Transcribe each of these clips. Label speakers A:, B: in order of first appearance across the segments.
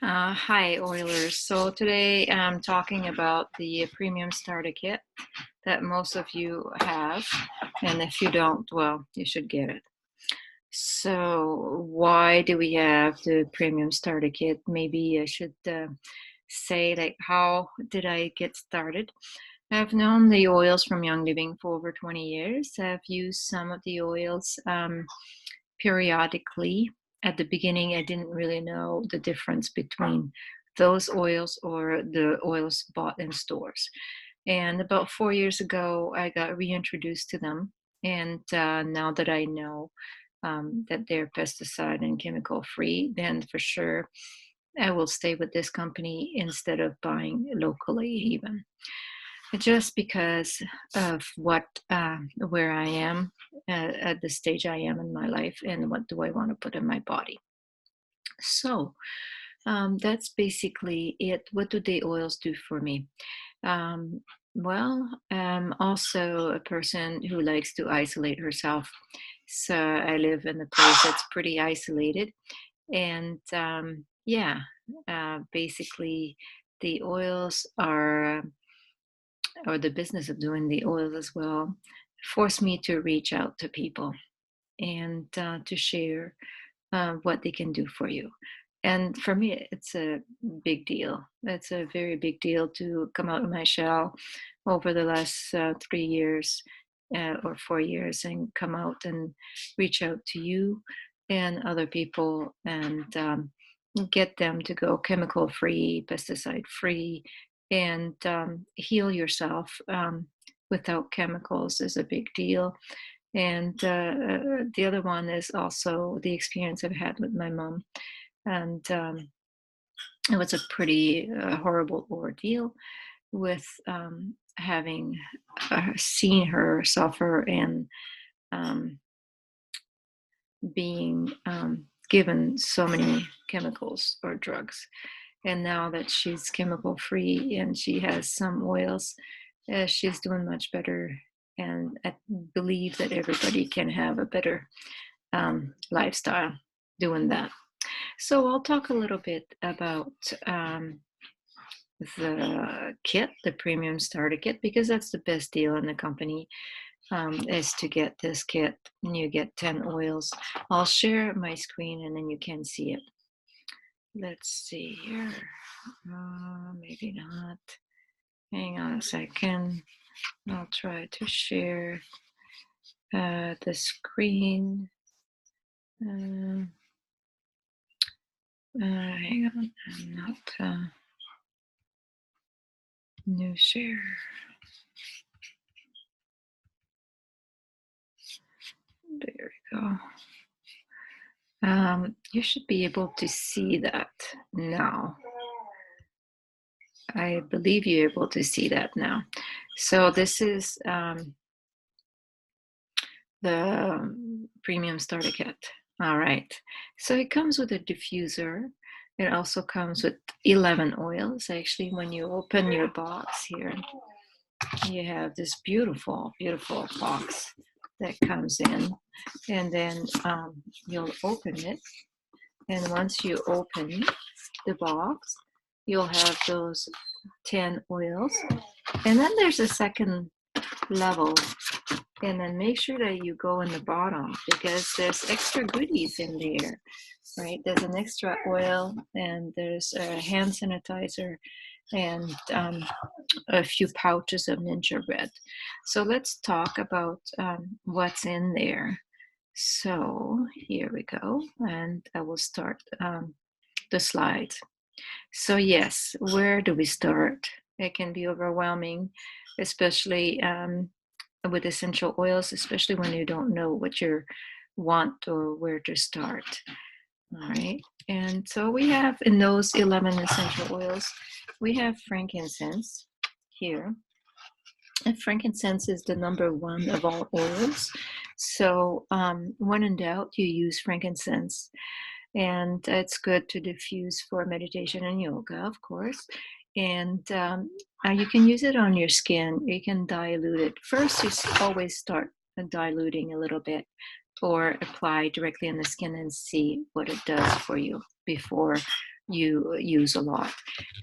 A: Hi, Oilers. So today I'm talking about the premium starter kit that most of you have, and if you don't, well, you should get it. So why do we have the premium starter kit? Maybe I should say, like, how did I get started? I've known the oils from Young Living for over 20 years. I've used some of the oils periodically. At the beginning, I didn't really know the difference between those oils or the oils bought in stores. And about 4 years ago, I got reintroduced to them. And now that I know that they're pesticide and chemical free, then for sure I will stay with this company instead of buying locally, even just because of where I am at the stage I am in my life, and what do I want to put in my body. So that's basically it. What do the oils do for me? Um, well, I'm also a person who likes to isolate herself. So I live in a place that's pretty isolated. And yeah, basically, the oils are, or the business of doing the oils as well, forced me to reach out to people and to share what they can do for you. And for me, it's a big deal. It's a very big deal to come out of my shell over the last 3 years or 4 years and come out and reach out to you and other people and get them to go chemical free, pesticide free, and heal yourself without chemicals is a big deal. And the other one is also the experience I've had with my mom. And it was a pretty horrible ordeal with having seen her suffer and um, being given so many chemicals or drugs. And now that she's chemical free and she has some oils, she's doing much better. And I believe that everybody can have a better lifestyle doing that. So I'll talk a little bit about the kit, the premium starter kit, because that's the best deal in the company, is to get this kit and you get 10 oils. I'll share my screen and then you can see it. Let's see here. Maybe not. Hang on a second. I'll try to share the screen. Hang on. I'm not new share. There we go. You should be able to see that now. I believe you're able to see that now. So this is the premium starter kit. All right. So it comes with a diffuser. It also comes with 11 oils. Actually, when you open your box here, you have this beautiful, beautiful box that comes in. And then you'll open it. And once you open the box, you'll have those 10 oils. And then there's a second level. And then make sure that you go in the bottom because there's extra goodies in there, right? There's an extra oil and there's a hand sanitizer and a few pouches of gingerbread. So let's talk about what's in there. So here we go. And I will start the slides. So yes, where do we start? It can be overwhelming, especially with essential oils, especially when you don't know what you want or where to start. All right. And so we have in those 11 essential oils, we have frankincense here. And frankincense is the number one of all oils. So when in doubt, you use frankincense. And it's good to diffuse for meditation and yoga, of course. And you can use it on your skin. You can dilute it. First, you always start diluting a little bit or apply directly on the skin and see what it does for you before you use a lot.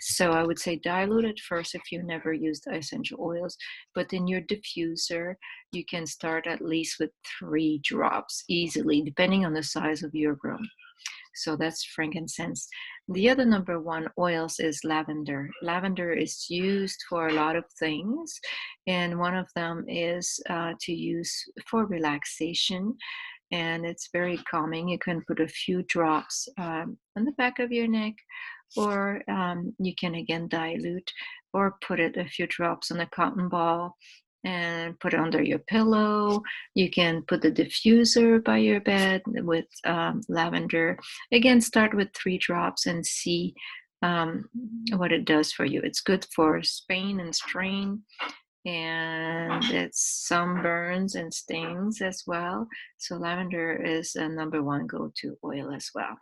A: So I would say dilute it first if you never used essential oils. But in your diffuser, you can start at least with 3 drops easily, depending on the size of your room. So that's frankincense. The other number one oils is lavender. Lavender is used for a lot of things, and one of them is to use for relaxation, and it's very calming. You can put a few drops on the back of your neck, or you can again dilute, or put it a few drops on a cotton ball and put it under your pillow. You can put the diffuser by your bed with lavender. Again, start with 3 drops and see um, what it does for you. It's good for pain and strain, and it's sunburns and stings as well. So lavender is a number one go-to oil as well.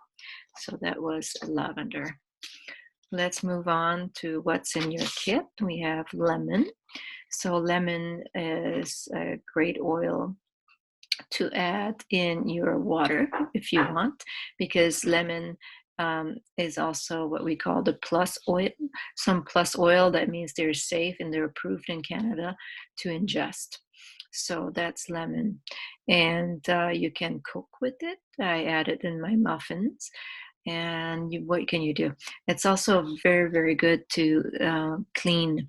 A: So that was lavender. Let's move on to what's in your kit. We have lemon. So lemon is a great oil to add in your water if you want, because lemon is also what we call the plus oil. Some plus oil, that means they're safe and they're approved in Canada to ingest. So that's lemon. And you can cook with it. I add it in my muffins. And what can you do? It's also very, very good to clean.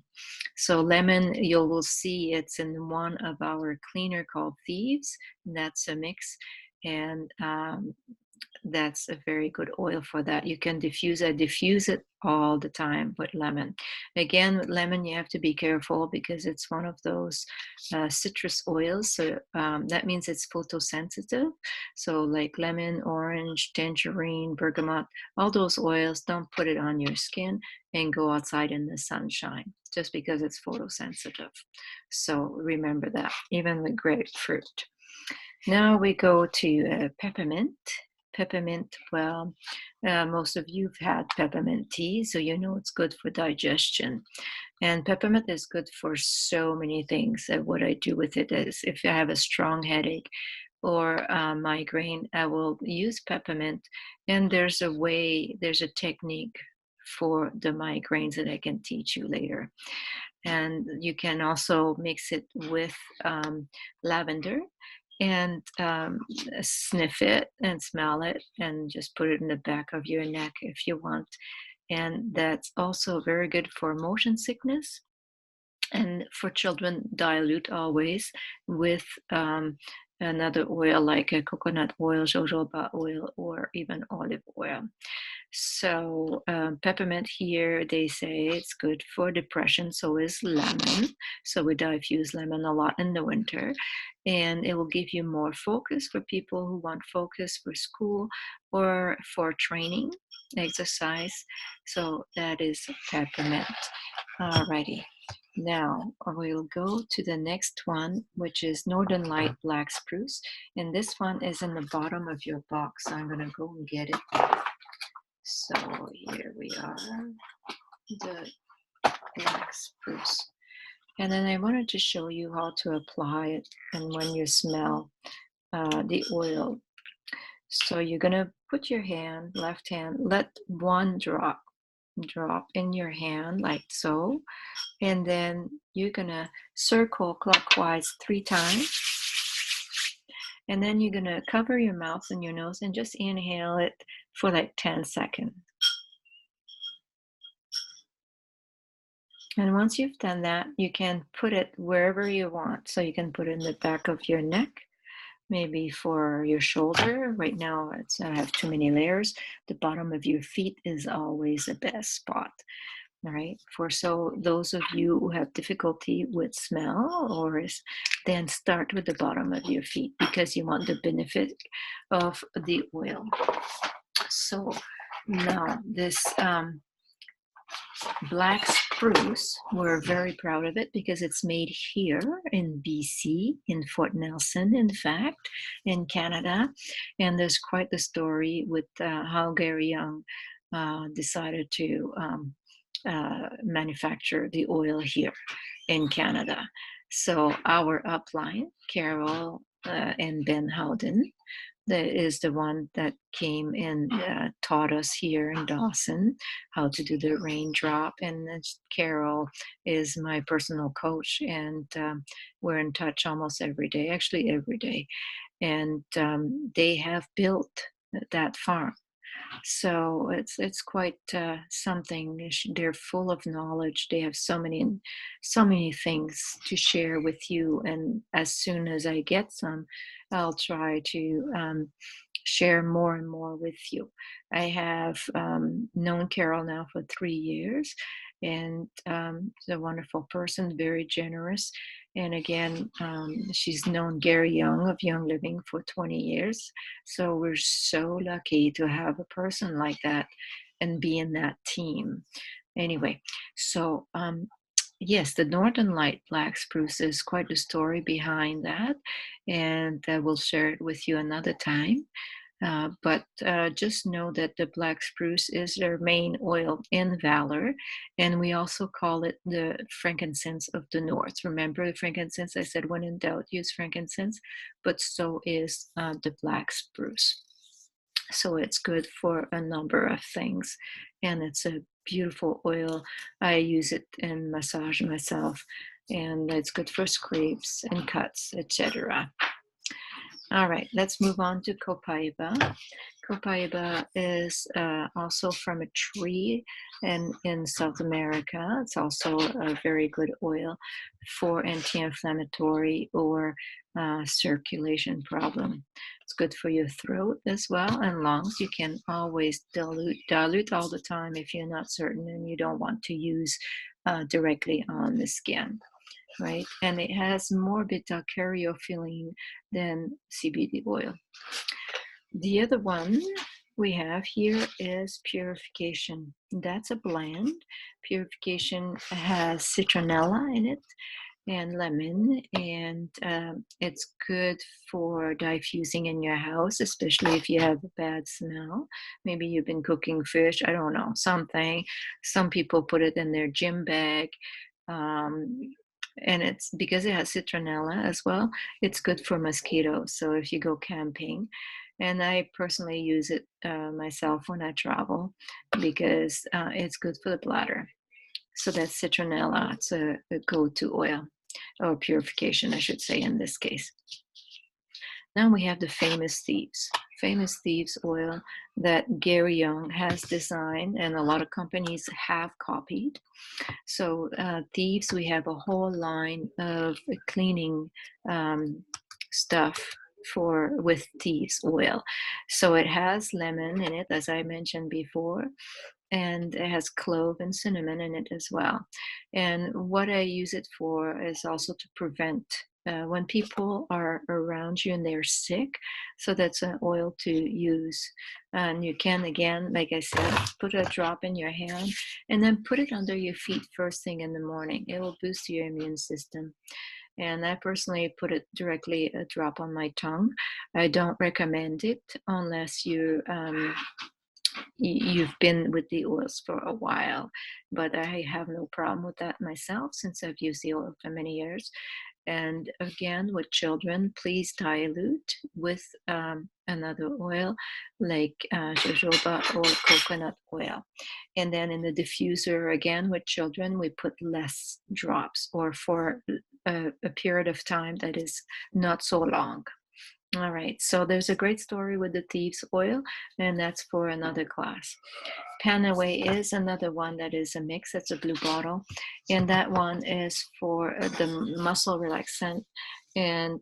A: So lemon, you will see it's in one of our cleaner called Thieves. And that's a mix, and that's a very good oil for that. You can diffuse it. Diffuse it all the time with lemon. Again, with lemon, you have to be careful because it's one of those citrus oils. So that means it's photosensitive. So like lemon, orange, tangerine, bergamot, all those oils, don't put it on your skin and go outside in the sunshine just because it's photosensitive. So remember that, even with grapefruit. Now we go to peppermint. Peppermint, well, most of you have had peppermint tea, so you know it's good for digestion. And peppermint is good for so many things. What I do with it is if I have a strong headache or migraine, I will use peppermint. And there's a technique for the migraines that I can teach you later. And you can also mix it with lavender and sniff it and smell it and just put it in the back of your neck if you want. And that's also very good for motion sickness. And for children, dilute always with another oil like a coconut oil, jojoba oil, or even olive oil. So peppermint here, they say it's good for depression. So is lemon. So we diffuse lemon a lot in the winter, and it will give you more focus for people who want focus for school or for training, exercise. So that is peppermint. Alrighty. Now we'll go to the next one, which is Northern Light Black Spruce. And this one is in the bottom of your box. So I'm going to go and get it. So here we are, the black spruce. And then I wanted to show you how to apply it and when you smell the oil. So you're going to put your hand, left hand, let 1 drop in your hand like so. And then you're going to circle clockwise 3 times. And then you're going to cover your mouth and your nose and just inhale it for like 10 seconds. And once you've done that, you can put it wherever you want. So you can put it in the back of your neck, maybe for your shoulder. Right now, I have too many layers. The bottom of your feet is always the best spot. All right. So those of you who have difficulty with smell, then start with the bottom of your feet because you want the benefit of the oil. So now this black spruce, we're very proud of it because it's made here in BC, in Fort Nelson, in fact, in Canada. And there's quite the story with how Gary Young decided to manufacture the oil here in Canada. So our upline, Carol and Ben Howden, that is the one that came and taught us here in Dawson how to do the raindrop. And Carol is my personal coach, and we're in touch almost every day, actually every day. And they have built that farm, so it's quite something. They're full of knowledge. They have so many things to share with you. And as soon as I get some, I'll try to share more and more with you. I have known Carol now for 3 years, and she's a wonderful person, very generous. And again, she's known Gary Young of Young Living for 20 years. So we're so lucky to have a person like that and be in that team. Anyway, so yes, the Northern Light Black Spruce is quite a story behind that, and we'll share it with you another time. But just know that the black spruce is their main oil in Valor, and we also call it the frankincense of the North. Remember the frankincense? I said when in doubt, use frankincense, but so is the black spruce. So it's good for a number of things, and it's a beautiful oil. I use it in massage myself, and it's good for scrapes and cuts, etc. All right, let's move on to copaiba. Copaiba is also from a tree in South America. It's also a very good oil for anti-inflammatory or circulation problem. It's good for your throat as well and lungs. You can always dilute all the time if you're not certain and you don't want to use directly on the skin, right? And it has more beta carrier feeling than CBD oil. The other one we have here is purification. That's a blend. Purification has citronella in it and lemon, and it's good for diffusing in your house, especially if you have a bad smell. Maybe you've been cooking fish, I don't know, something. Some people put it in their gym bag. Um, and it's because it has citronella as well, it's good for mosquitoes. So if you go camping, and I personally use it myself when I travel because it's good for the bladder. So that's citronella. It's a go-to oil, or purification, I should say, in this case. Now we have the famous thieves. Famous thieves oil that Gary Young has designed, and a lot of companies have copied. So thieves, we have a whole line of cleaning stuff for with thieves oil. So it has lemon in it, as I mentioned before, and it has clove and cinnamon in it as well. And what I use it for is also to prevent when people are around you and they're sick. So that's an oil to use. And you can, again, like I said, put a drop in your hand and then put it under your feet first thing in the morning. It will boost your immune system. And I personally put it directly a drop on my tongue. I don't recommend it unless you've been with the oils for a while, but I have no problem with that myself since I've used the oil for many years. And again, with children, please dilute with another oil like jojoba or coconut oil. And then in the diffuser, again, with children, we put less drops or for a period of time that is not so long. All right, so there's a great story with the thieves oil, and that's for another class. Panaway is another one that is a mix. That's a blue bottle, and that one is for the muscle relaxant, and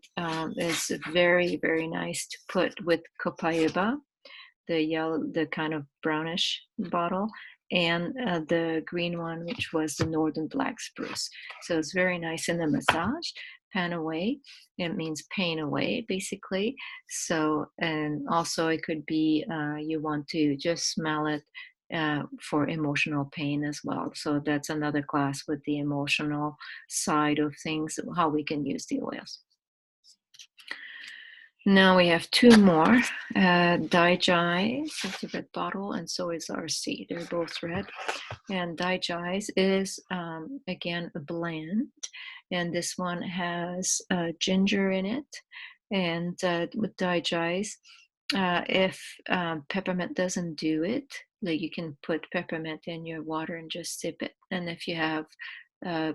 A: it's very, very nice to put with copaiba, the yellow, the kind of brownish bottle, and the green one, which was the Northern Black Spruce. So it's very nice in the massage. Pan away, it means pain away, basically. So, and also it could be you want to just smell it for emotional pain as well. So that's another class with the emotional side of things, how we can use the oils. Now we have two more. Dijais, it's a red bottle, and so is RC. They're both red. And Dijais is, again, a blend. And this one has ginger in it. And with Dijais, If peppermint doesn't do it, like you can put peppermint in your water and just sip it. And if you have uh,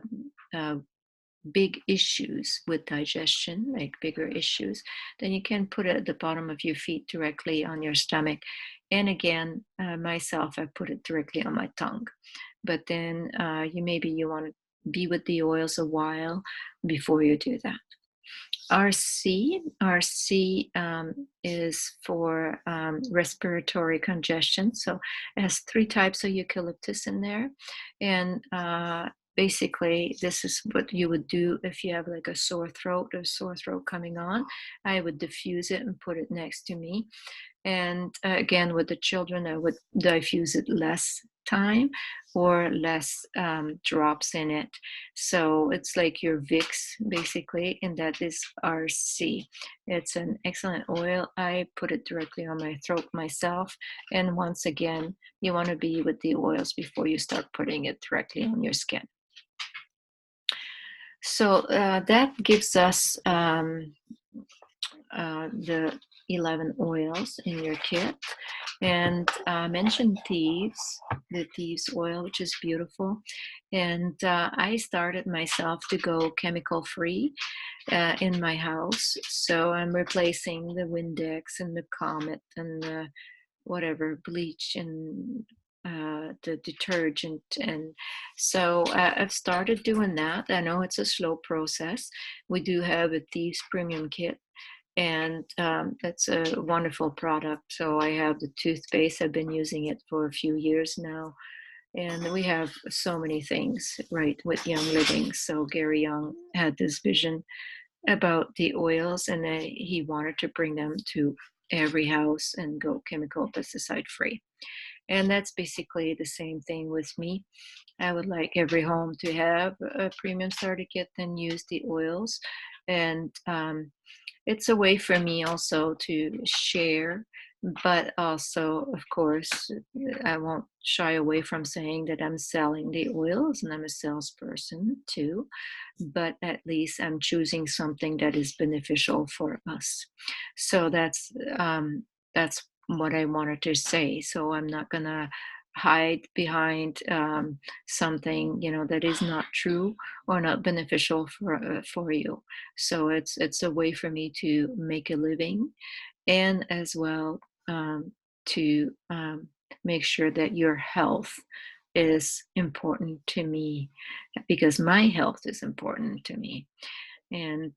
A: uh, big issues with digestion, like bigger issues, then you can put it at the bottom of your feet directly on your stomach. And again, myself, I put it directly on my tongue. But then you want to be with the oils a while before you do that. RC is for respiratory congestion. So it has three types of eucalyptus in there. And basically, this is what you would do if you have like a sore throat or sore throat coming on. I would diffuse it and put it next to me. And again, with the children, I would diffuse it less time or less drops in it. So it's like your Vicks, basically, and that is RC. It's an excellent oil. I put it directly on my throat myself. And once again, you want to be with the oils before you start putting it directly on your skin. So that gives us the 11 oils in your kit. And I mentioned thieves, the thieves oil, which is beautiful. And I started myself to go chemical free in my house. So I'm replacing the Windex and the Comet and the whatever bleach and the detergent. And so I've started doing that. I know it's a slow process. We do have a Thieves Premium Kit, and that's a wonderful product. So I have the toothpaste. I've been using it for a few years now, and we have so many things right with Young Living. So Gary Young had this vision about the oils, and he wanted to bring them to every house and go chemical pesticide free. And that's basically the same thing with me. I would like every home to have a premium starter kit and use the oils. And it's a way for me also to share, but also, of course, I won't shy away from saying that I'm selling the oils and I'm a salesperson too, but at least I'm choosing something that is beneficial for us. So that's what I wanted to say. So I'm not gonna hide behind something that is not true or not beneficial for you. So it's a way for me to make a living, and as well to make sure that your health is important to me, because my health is important to me. And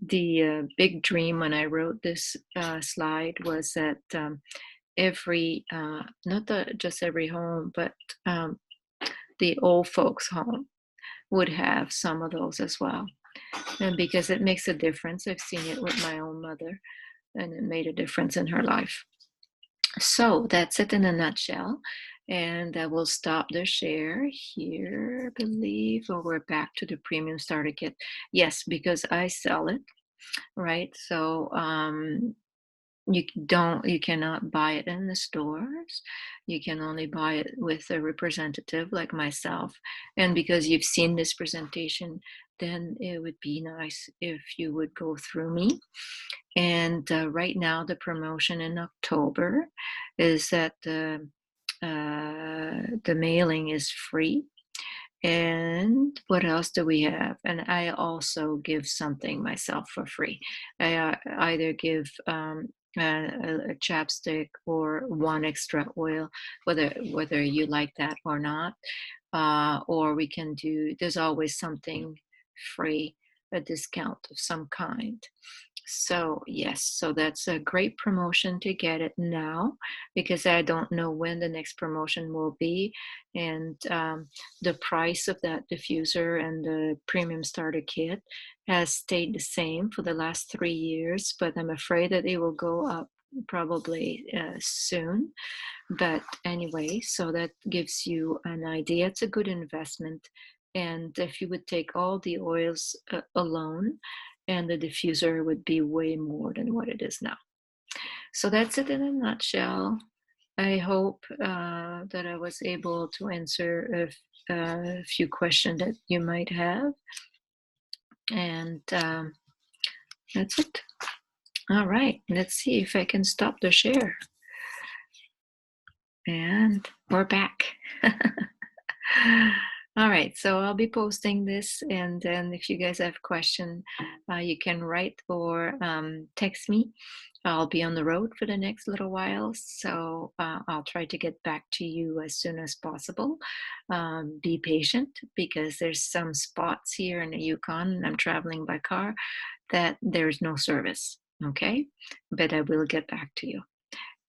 A: the big dream when I wrote this slide was that every not just every home, but um, the old folks home would have some of those as well. And because it makes a difference, I've seen it with my own mother, and it made a difference in her life. So that's it in a nutshell. And I will stop the share here, I believe, or we're back to the premium starter kit. Yes, because I sell it, right? So you cannot buy it in the stores. You can only buy it with a representative like myself. And because you've seen this presentation, then it would be nice if you would go through me. And right now, the promotion in October is that the mailing is free. And what else do we have? And I also give something myself for free. I either give a chapstick or one extra oil, whether you like that or not. Or we can do. There's always something free, a discount of some kind. So yes, so that's a great promotion to get it now, because I don't know when the next promotion will be. And the price of that diffuser and the premium starter kit has stayed the same for the last 3 years, but I'm afraid that it will go up probably soon. But anyway, so that gives you an idea. It's a good investment. And if you would take all the oils alone, and the diffuser would be way more than what it is now. So that's it in a nutshell. I hope that I was able to answer a few questions that you might have. And that's it. All right, let's see if I can stop the share. And we're back. All right, so I'll be posting this, and then if you guys have question, you can write or text me. I'll be on the road for the next little while, so I'll try to get back to you as soon as possible. Be patient because there's some spots here in the Yukon, and I'm traveling by car, that there's no service. Okay, but I will get back to you.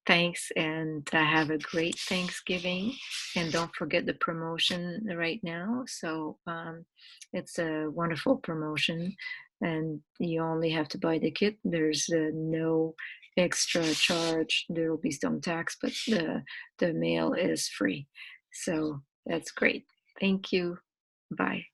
A: Thanks, and have a great Thanksgiving. And don't forget the promotion right now. So it's a wonderful promotion, and you only have to buy the kit. There's no extra charge. There will be some tax, but the mail is free. So that's great. Thank you. Bye.